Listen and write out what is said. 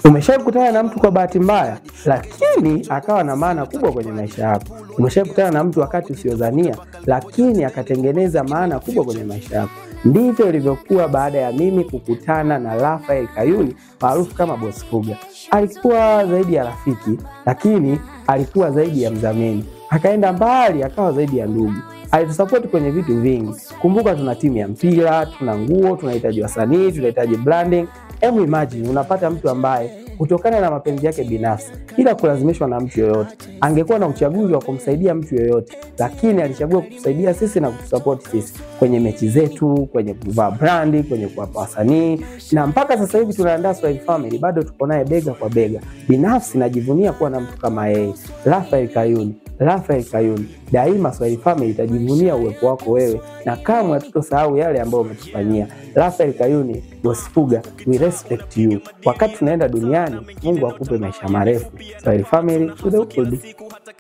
Umeshakutana na mtu kwa bahati mbaya lakini akawa na maana kubwa kwenye maisha yako. Umeshakutana na mtu wakati usiodhania lakini akatengeneza maana kubwa kwenye maisha yako. Ndivyo ilivyokuwa baada ya mimi kukutana na Raphael Kayuni maarufu kama Boss Fuga. Alikuwa zaidi ya rafiki lakini alikuwa zaidi ya mdhamini. Akaenda mbali akawa zaidi ya ndugu. Alitusupport kwenye vitu vingi. Kumbuka tuna timu ya mpira, tuna nguo, tunahitaji wasanii, tunahitaji branding. Hebu imagine unapata mtu ambaye kutokana na mapenzi yake binafsi bila kulazimishwa na mtu yoyote, angekuwa na uchaguzi wa kumsaidia mtu yoyote, lakini alichagua kutusaidia sisi na kutusupport sisi kwenye mechi zetu, kwenye kuvaa brandi, kwenye kuwapa wasanii, na mpaka sasa hivi tunaandaa Swahili Family bado tuko naye bega kwa bega. Binafsi najivunia kuwa na mtu kama yeye, Raphael Kayuni. Raphael Kayuni, daima Swahili Family itajivunia uwepo wako wewe na kamwe hatutosahau yale ambayo umetufanyia. Raphael Kayuni, Boss Fuga, we respect you. Wakati tunaenda duniani, Mungu akupe maisha marefu. Swahili Family to the world.